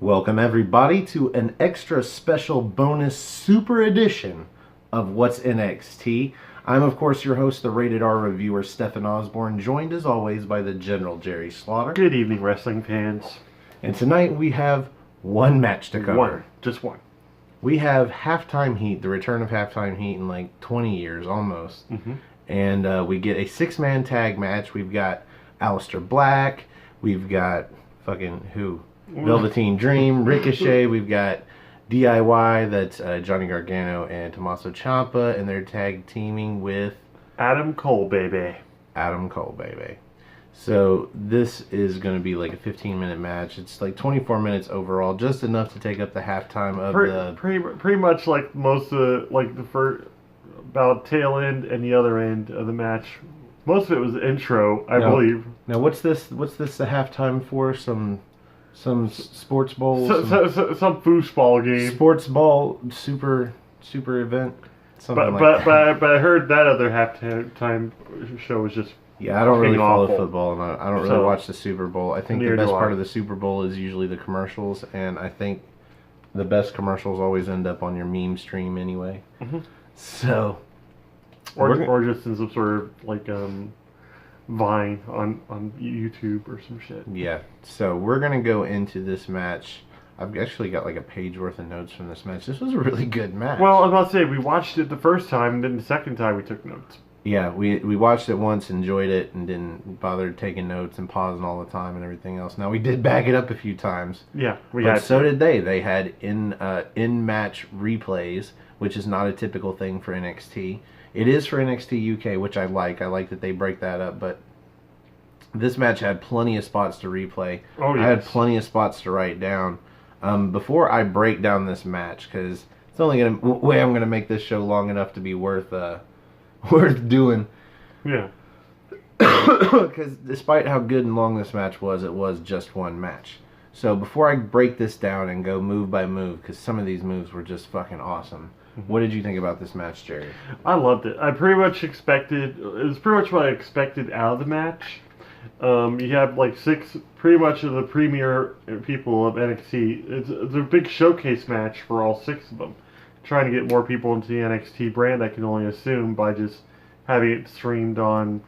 Welcome everybody to an extra special bonus super edition of What's NXT. I'm of course your host, the Rated R reviewer Stephen Osborne, joined as always by the General Jerry Slaughter. Good evening, wrestling fans. And tonight we have one match to cover. Just one. We have HalfTime Heat, the return of HalfTime Heat in like 20 years almost. Mm-hmm. And we get a 6-man tag match. We've got Aleister Black. We've got fucking who? Velveteen Dream, Ricochet. We've got DIY, that's Johnny Gargano and Tommaso Ciampa, and they're tag teaming with Adam Cole, baby. Adam Cole, baby. So this is going to be like a 15-minute match. It's like 24 minutes overall, just enough to take up the halftime of pretty much like most of the first, about tail end and the other end of the match. Most of it was the intro, I believe. Now what's this the halftime for? Some sports bowl, some foosball game, sports ball super event, something but I heard that other halftime show was just I don't really follow awful. Football, and I don't really watch the Super Bowl. I think the best part of the Super Bowl is usually the commercials, and I think the best commercials always end up on your meme stream anyway. Mm-hmm. So, or just in some sort of like Vine on YouTube or some shit. Yeah. So we're gonna go into this match. I've actually got like a page worth of notes from this match. This was a really good match. Well, I'm about to say we watched it the first time, and then the second time we took notes. Yeah, we watched it once, enjoyed it, and didn't bother taking notes and pausing all the time and everything else. Now we did back it up a few times. Yeah, but so did they. They had in-match replays, which is not a typical thing for NXT. It is for NXT UK, which I like. I like that they break that up, but this match had plenty of spots to replay. Oh, yes. I had plenty of spots to write down. Before I break down this match, because it's only I'm gonna make this show long enough to be worth doing. Yeah. Because despite how good and long this match was, it was just one match. So before I break this down and go move by move, because some of these moves were just fucking awesome. What did you think about this match, Jerry? I loved it. It was pretty much what I expected out of the match. You have like pretty much of the premier people of NXT. It's a big showcase match for all 6 of them. Trying to get more people into the NXT brand, I can only assume, by just having it streamed on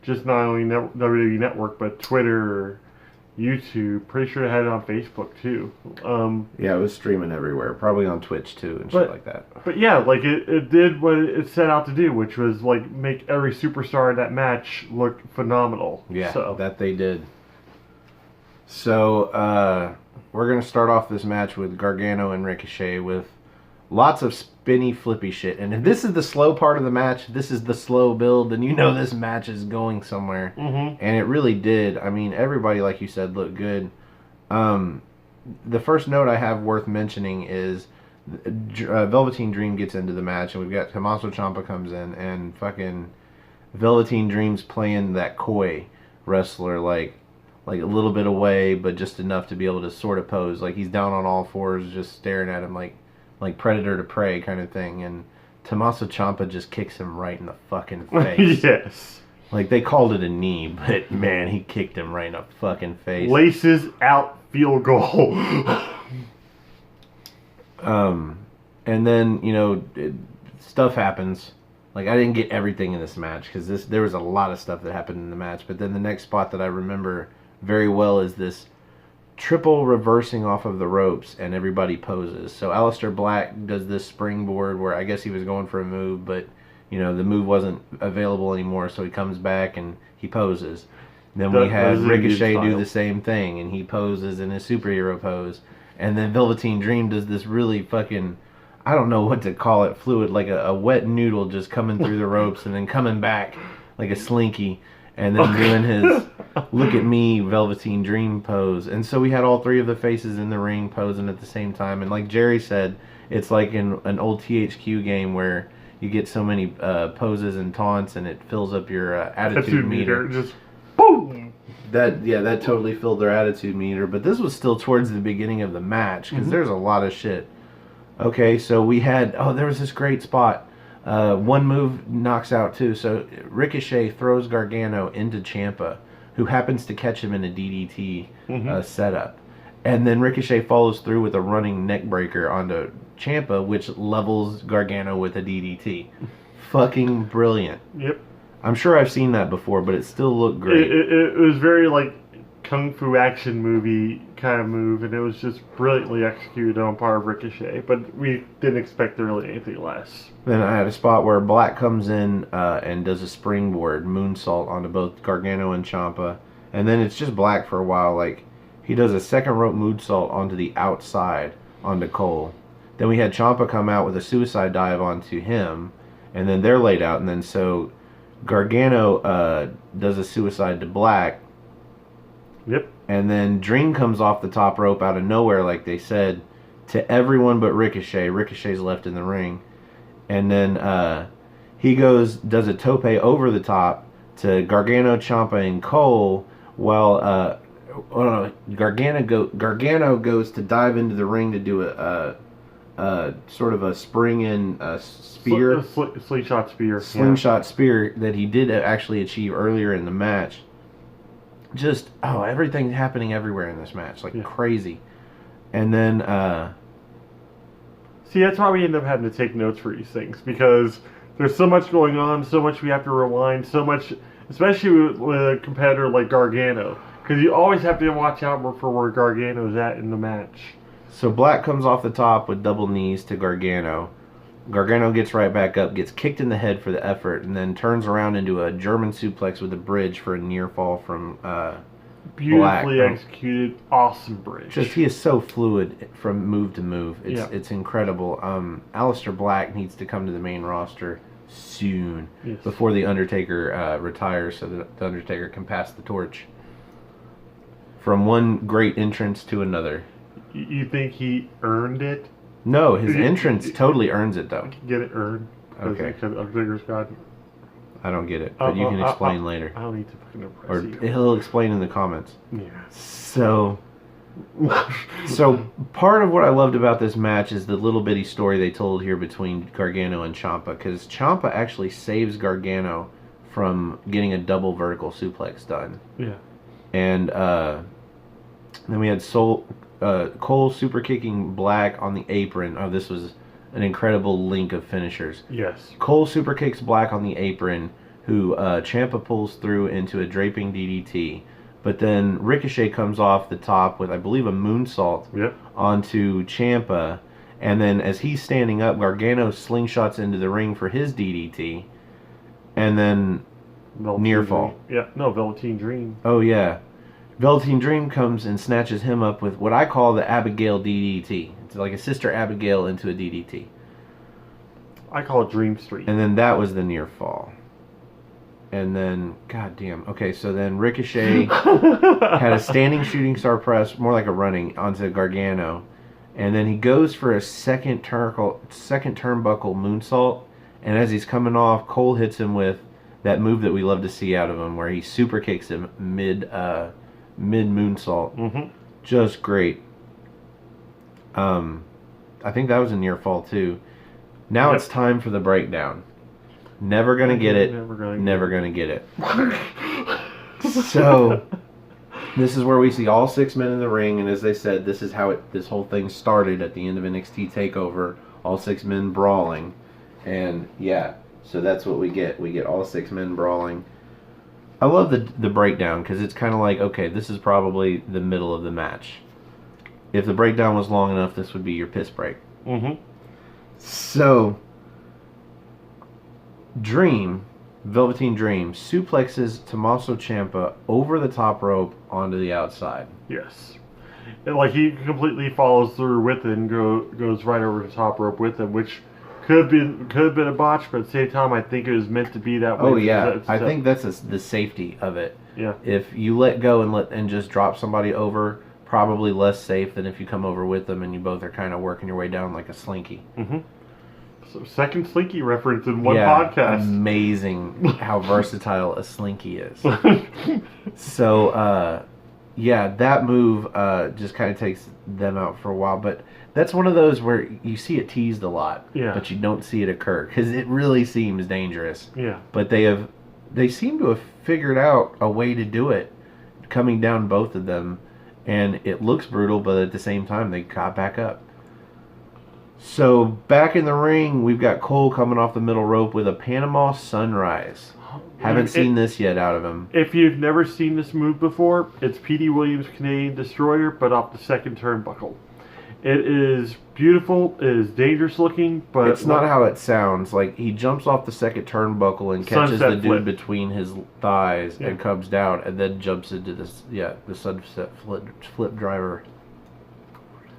just not only WWE Network, but Twitter, YouTube. Pretty sure they had it on Facebook too. Yeah, it was streaming everywhere, probably on Twitch too and shit like that. But yeah, like it did what it set out to do, which was like make every superstar in that match look phenomenal. Yeah, that they did. So we're gonna start off this match with Gargano and Ricochet with lots of spinny, flippy shit. And if this is the slow part of the match, this is the slow build, then you know this match is going somewhere. Mm-hmm. And it really did. I mean, everybody, like you said, looked good. The first note I have worth mentioning is Velveteen Dream gets into the match, and we've got Tommaso Ciampa comes in, and fucking Velveteen Dream's playing that coy wrestler, like a little bit away, but just enough to be able to sort of pose. Like he's down on all fours, just staring at him like predator to prey kind of thing, and Tommaso Ciampa just kicks him right in the fucking face. Yes. Like they called it a knee, but man, he kicked him right in the fucking face. Laces out, field goal. And then stuff happens. Like I didn't get everything in this match because there was a lot of stuff that happened in the match. But then the next spot that I remember very well is this triple reversing off of the ropes, and everybody poses. So Aleister Black does this springboard where I guess he was going for a move, but the move wasn't available anymore, so he comes back and he poses. Then we had Ricochet do the same thing, and he poses in his superhero pose. And then Velveteen Dream does this really fucking, I don't know what to call it, fluid, like a wet noodle just coming through the ropes and then coming back like a slinky. And then doing his look at me Velveteen Dream pose. And so we had all 3 of the faces in the ring posing at the same time. And like Jerry said, it's like in an old THQ game where you get so many poses and taunts and it fills up your attitude meter. Just boom! That totally filled their attitude meter. But this was still towards the beginning of the match because there's a lot of shit. Okay, so we had, there was this great spot. One move knocks out too. So Ricochet throws Gargano into Ciampa, who happens to catch him in a DDT setup. And then Ricochet follows through with a running neck breaker onto Ciampa, which levels Gargano with a DDT. Fucking brilliant. Yep. I'm sure I've seen that before, but it still looked great. It was very like kung fu action movie kind of move, and it was just brilliantly executed on part of Ricochet. But we didn't expect really anything less. Then I had a spot where Black comes in and does a springboard moonsault onto both Gargano and Ciampa, and then it's just Black for a while. Like he does a second rope moonsault onto the outside onto Cole. Then we had Ciampa come out with a suicide dive onto him, and then they're laid out, and then so Gargano does a suicide to Black. Yep. And then Dream comes off the top rope out of nowhere, like they said, to everyone but Ricochet. Ricochet's left in the ring. And then he does a tope over the top to Gargano, Ciampa, and Cole, while Gargano goes to dive into the ring to do a sort of a spring-in spear. Slingshot spear. Slingshot spear that he did actually achieve earlier in the match. Just, everything happening everywhere in this match. Like crazy. And then... See, that's why we end up having to take notes for these things. Because there's so much going on, so much we have to rewind, so much... Especially with a competitor like Gargano. Because you always have to watch out for where Gargano's at in the match. So Black comes off the top with double knees to Gargano. Gargano gets right back up, gets kicked in the head for the effort, and then turns around into a German suplex with a bridge for a near fall from Beautifully Black. executed, awesome bridge. Just he is so fluid from move to move. It's incredible. Aleister Black needs to come to the main roster soon before the Undertaker retires, so that the Undertaker can pass the torch from one great entrance to another. You think he earned it? No, his entrance totally earns it, though. Get it earned. Okay. Because Undertaker's God. I don't get it, but you can explain later. I don't need to fucking impress Or you. he'll explain in the comments. Yeah. So part of what I loved about this match is the little bitty story they told here between Gargano and Ciampa, because Ciampa actually saves Gargano from getting a double vertical suplex done. Yeah. And then we had Cole super kicking Black on the apron. Oh, this was an incredible link of finishers. Yes. Cole super kicks Black on the apron, who Ciampa pulls through into a draping DDT. But then Ricochet comes off the top with, I believe, a moonsault onto Ciampa. And then as he's standing up, Gargano slingshots into the ring for his DDT. And then near fall. Velveteen Dream. Oh, yeah. Velveteen Dream comes and snatches him up with what I call the Abigail DDT. It's like a Sister Abigail into a DDT. I call it Dream Street. And then that was the near fall. And then, goddamn. Okay, so then Ricochet had a standing shooting star press, more like a running, onto Gargano. And then he goes for a second turnbuckle moonsault. And as he's coming off, Cole hits him with that move that we love to see out of him, where he super kicks him mid moonsault. Mm-hmm. Just great. I think that was a near fall too. Now it's time for the breakdown. Never gonna get it. Never gonna get it. So this is where we see all 6 men in the ring, and as they said, this is how this whole thing started at the end of NXT TakeOver. All 6 men brawling, and so that's what we get. We get all 6 men brawling. I love the breakdown because it's kind of like, okay, this is probably the middle of the match. If the breakdown was long enough, this would be your piss break. Mm-hmm. So, Velveteen Dream suplexes Tommaso Ciampa over the top rope onto the outside. Yes. And like he completely follows through with it and goes right over the top rope with him, which could have been a botch, but at the same time, I think it was meant to be that way. Oh yeah, I think that's the safety of it. Yeah. If you let go and just drop somebody over, probably less safe than if you come over with them and you both are kind of working your way down like a slinky. Mm-hmm. So second slinky reference in one podcast. Amazing how versatile a slinky is. So that move just kind of takes them out for a while, but that's one of those where you see it teased a lot, but you don't see it occur because it really seems dangerous. Yeah. But they seem to have figured out a way to do it, coming down both of them, And it looks brutal, but at the same time, they got back up. So back in the ring, we've got Cole coming off the middle rope with a Panama Sunrise. Haven't seen this yet out of him. If you've never seen this move before, it's P.D. Williams' Canadian Destroyer, but off the second turnbuckle. It is beautiful. It is dangerous looking, but it's not how it sounds. Like, he jumps off the second turnbuckle and catches the dude between his thighs and comes down, and then jumps into this. Yeah, the sunset flip driver.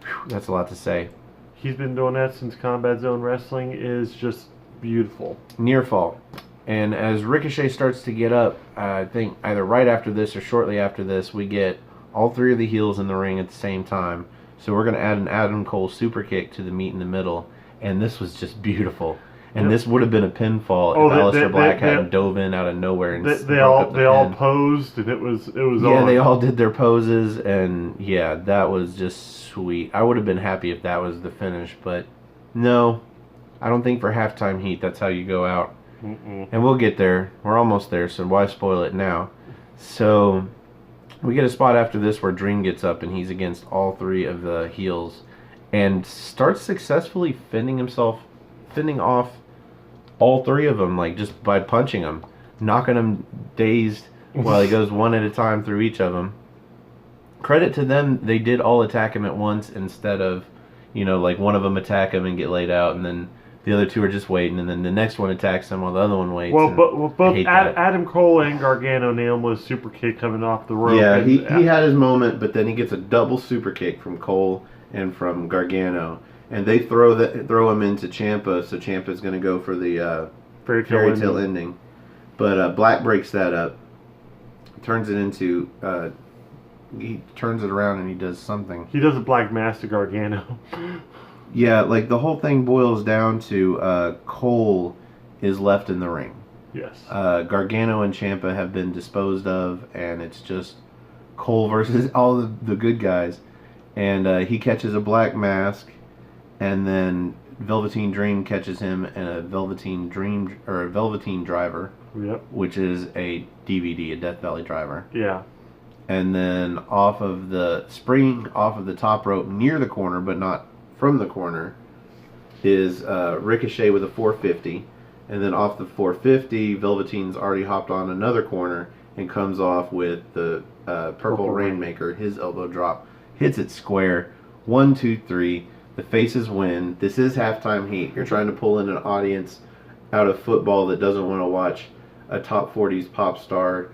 Whew, that's a lot to say. He's been doing that since Combat Zone Wrestling. Is just beautiful. Near fall. And as Ricochet starts to get up, I think either right after this or shortly after this, we get all three of the heels in the ring at the same time. So we're going to add an Adam Cole super kick to the meet in the middle. And this was just beautiful. And this would have been a pinfall if Aleister Black hadn't dove in out of nowhere. And they all posed, and it was yeah, they all did their poses, and yeah, that was just sweet. I would have been happy if that was the finish, but no, I don't think for halftime heat that's how you go out. And we'll get there. We're almost there, so why spoil it now? So we get a spot after this where Dream gets up, and he's against all three of the heels, and starts successfully fending off all three of them, like just by punching them, knocking them dazed while he goes one at a time through each of them. Credit to them, they did all attack him at once instead of, like one of them attack him and get laid out, and then the other two are just waiting, and then the next one attacks him while the other one waits. Well, both Adam Cole and Gargano nailed him with a super kick coming off the rope. Yeah, he had his moment, but then he gets a double super kick from Cole and from Gargano. And they throw him into Ciampa, so Ciampa's going to go for the fairy tale ending. But Black breaks that up, turns it into. He turns it around and he does something. He does a Black Mass to Gargano. Yeah, like the whole thing boils down to Cole is left in the ring. Yes. Gargano and Ciampa have been disposed of, and it's just Cole versus all the good guys. And he catches a Black Mask. And then Velveteen Dream catches him in a Velveteen Driver, which is a DVD, a Death Valley Driver. Yeah. And then off of the top rope near the corner, but not from the corner, is Ricochet with a 450. And then off the 450, Velveteen's already hopped on another corner and comes off with the Purple Rainmaker, his elbow drop, hits it square. 1, 2, 3. The faces win. This is halftime heat. You're trying to pull in an audience out of football that doesn't want to watch a top 40s pop star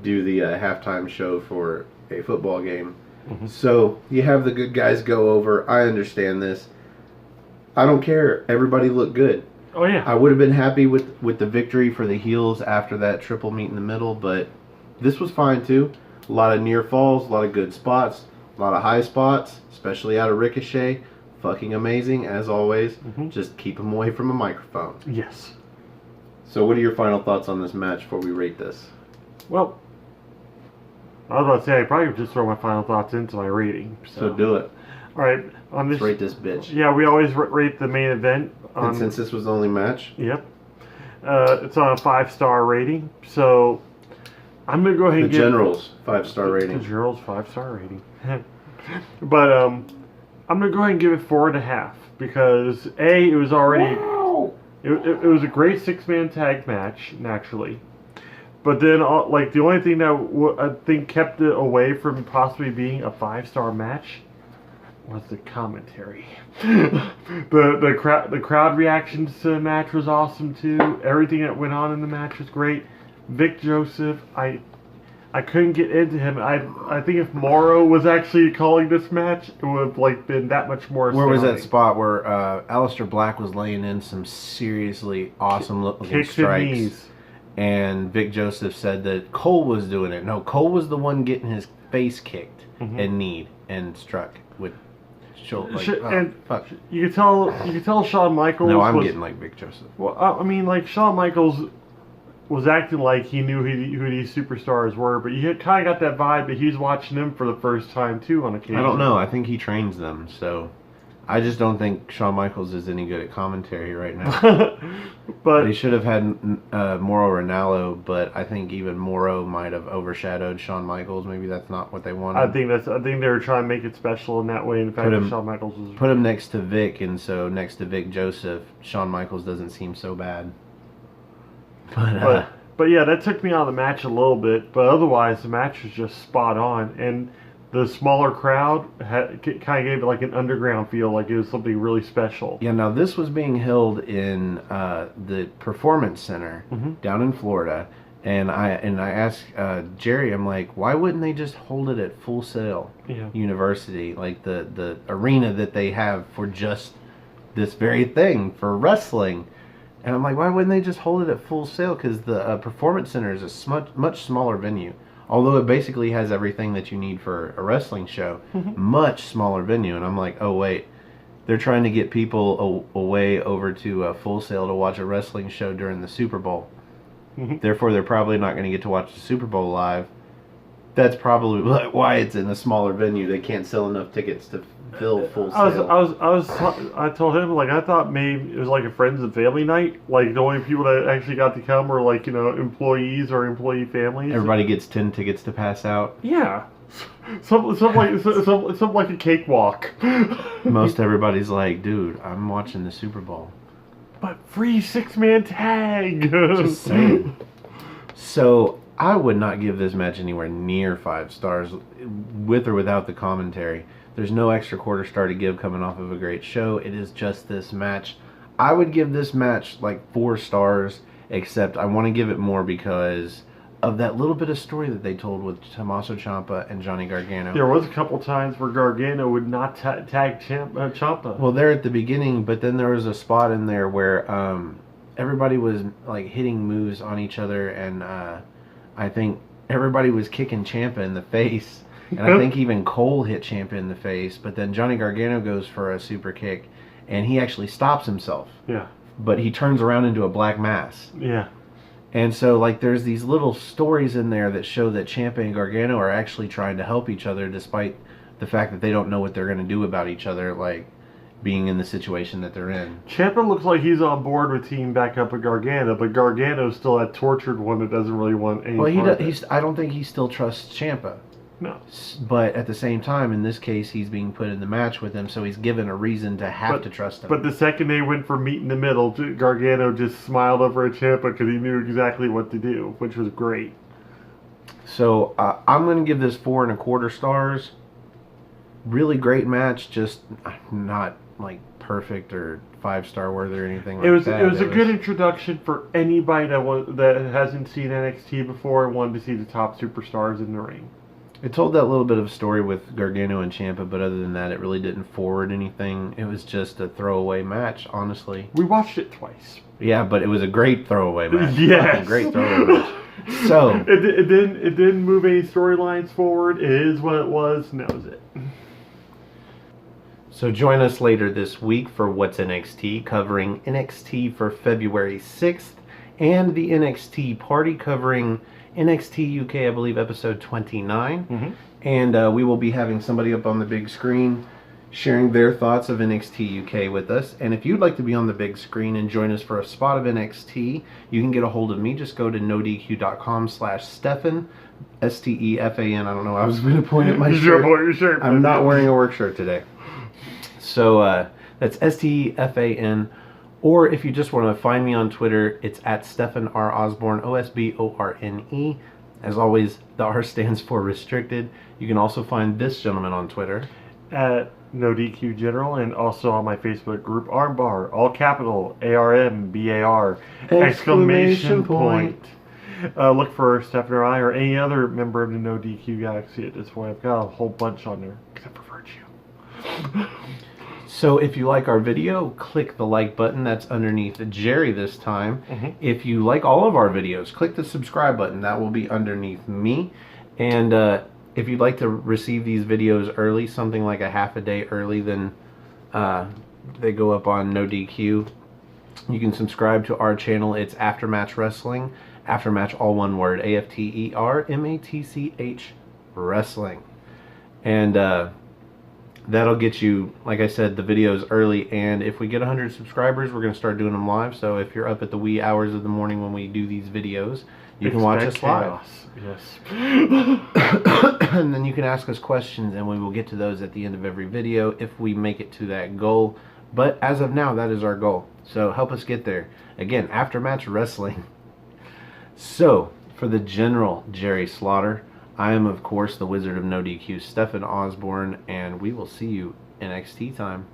do the halftime show for a football game. So you have the good guys go over. I understand this. I don't care. Everybody looked good. Oh, yeah. I would have been happy with the victory for the heels after that triple meet in the middle, but this was fine too. A lot of near falls, a lot of good spots, a lot of high spots, especially out of Ricochet. Fucking amazing, as always. Just keep him away from a microphone. Yes. So what are your final thoughts on this match before we rate this? Well, I was about to say, I probably would just throw my final thoughts into my rating. So do it. All right. Let's rate this bitch. Yeah, we always rate the main event. And since this was the only match? Yep. It's on a 5-star rating. So I'm going to go ahead and give... The General's 5-star rating. The General's 5-star rating. But, I'm going to go ahead and give it 4.5 because it was already it was a great 6-man tag match naturally, but then the only thing that I think kept it away from possibly being a 5-star match was the commentary. the crowd reactions to the match was awesome too. Everything that went on in the match was great. Vic Joseph, I couldn't get into him. I think if Morrow was actually calling this match, it would have been that much more astounding. Where was that spot where Aleister Black was laying in some seriously awesome looking strikes? And Vic Joseph said that Cole was doing it. No, Cole was the one getting his face kicked and kneed and struck with shoulder. Fuck. You could tell Shawn Michaels. No, I'm getting like Vic Joseph. Well, I mean, Shawn Michaels was acting like he knew who these superstars were, but you kind of got that vibe that he was watching them for the first time too on occasion. I don't know. I think he trains them, so I just don't think Shawn Michaels is any good at commentary right now. But they should have had Mauro Ranallo, but I think even Mauro might have overshadowed Shawn Michaels. Maybe that's not what they wanted. I think they were trying to make it special in that way. In fact, Shawn Michaels was put him next to Vic, and so next to Vic Joseph, Shawn Michaels doesn't seem so bad. But yeah, that took me out of the match a little bit. But otherwise, the match was just spot on, and the smaller crowd kind of gave it like an underground feel, like it was something really special. Yeah, now this was being held in the Performance Center down in Florida, and I asked Jerry, I'm like, why wouldn't they just hold it at Full Sail University, like the arena that they have for just this very thing, for wrestling? And I'm like, why wouldn't they just hold it at Full Sail? Because the Performance Center is a much smaller venue. Although it basically has everything that you need for a wrestling show, much smaller venue. And I'm like, oh, wait, they're trying to get people away over to Full Sail to watch a wrestling show during the Super Bowl. Therefore, they're probably not going to get to watch the Super Bowl live. That's probably why it's in a smaller venue. They can't sell enough tickets to fill Full Sail. I told him, like, I thought maybe it was like a friends and family night. Like, the only people that actually got to come were, like, employees or employee families. Everybody gets 10 tickets to pass out. Yeah. Something like a cakewalk. Most everybody's like, dude, I'm watching the Super Bowl. But free 6-man tag. Just saying. So I would not give this match anywhere near 5 stars, with or without the commentary. There's no extra quarter star to give coming off of a great show. It is just this match. I would give this match like 4 stars, except I want to give it more because of that little bit of story that they told with Tommaso Ciampa and Johnny Gargano. There was a couple times where Gargano would not tag Ciampa. Well, there at the beginning, but then there was a spot in there where everybody was like hitting moves on each other, and I think everybody was kicking Ciampa in the face. And I think even Cole hit Ciampa in the face, but then Johnny Gargano goes for a super kick, and he actually stops himself. Yeah. But he turns around into a black mass. Yeah. And so, like, there's these little stories in there that show that Ciampa and Gargano are actually trying to help each other, despite the fact that they don't know what they're going to do about each other, like being in the situation that they're in. Ciampa looks like he's on board with teaming back up with Gargano, but Gargano's still that tortured one that doesn't really want any part of it. I don't think he still trusts Ciampa. No. But at the same time, in this case, he's being put in the match with him, so he's given a reason to have to trust him. But the second they went for meet in the middle, Gargano just smiled over at Ciampa because he knew exactly what to do, which was great. So I'm going to give this 4 1/4 stars. Really great match, just not like perfect or 5-star worthy or anything like that. It was a good introduction for anybody that hasn't seen NXT before and wanted to see the top superstars in the ring. It told that little bit of story with Gargano and Ciampa, but other than that, it really didn't forward anything. It was just a throwaway match, honestly. We watched it twice. Yeah, but it was a great throwaway match. Yes. Great throwaway match. So it didn't move any storylines forward. It is what it was, and that was it. So join us later this week for What's NXT, covering NXT for February 6th, and the NXT party covering NXT UK, I believe, episode 29. And we will be having somebody up on the big screen sharing their thoughts of NXT UK with us. And if you'd like to be on the big screen and join us for a spot of NXT, you can get a hold of me. Just go to nodq.com/Stefan, Stefan. I don't know. I was going to point at my shirt. I'm not wearing a work shirt today. So that's Stefan. Or if you just want to find me on Twitter, it's at Stephan R. Osborne, Osborne. As always, the R stands for restricted. You can also find this gentleman on Twitter at NoDQ General, and also on my Facebook group, Armbar, all capital, ARMBAR, exclamation point. Look for Stephan or I or any other member of the NoDQ Galaxy at this point. I've got a whole bunch on there, except for Virtue. So if you like our video, click the like button. That's underneath Jerry this time. If you like all of our videos, click the subscribe button. That will be underneath me. And if you'd like to receive these videos early, something like a half a day early than they go up on NoDQ, you can subscribe to our channel. It's Aftermatch Wrestling. Aftermatch, all one word. AFTERMATCH Wrestling. And that'll get you, like I said, the videos early. And if we get 100 subscribers, we're going to start doing them live. So if you're up at the wee hours of the morning when we do these videos, you can watch us live. Yes. And then you can ask us questions, and we will get to those at the end of every video if we make it to that goal. But as of now, that is our goal. So help us get there. Again, after-match wrestling. So, for the General Jerry Slaughter, I am, of course, the Wizard of No DQ, Stephen Osborne, and we will see you NXT time.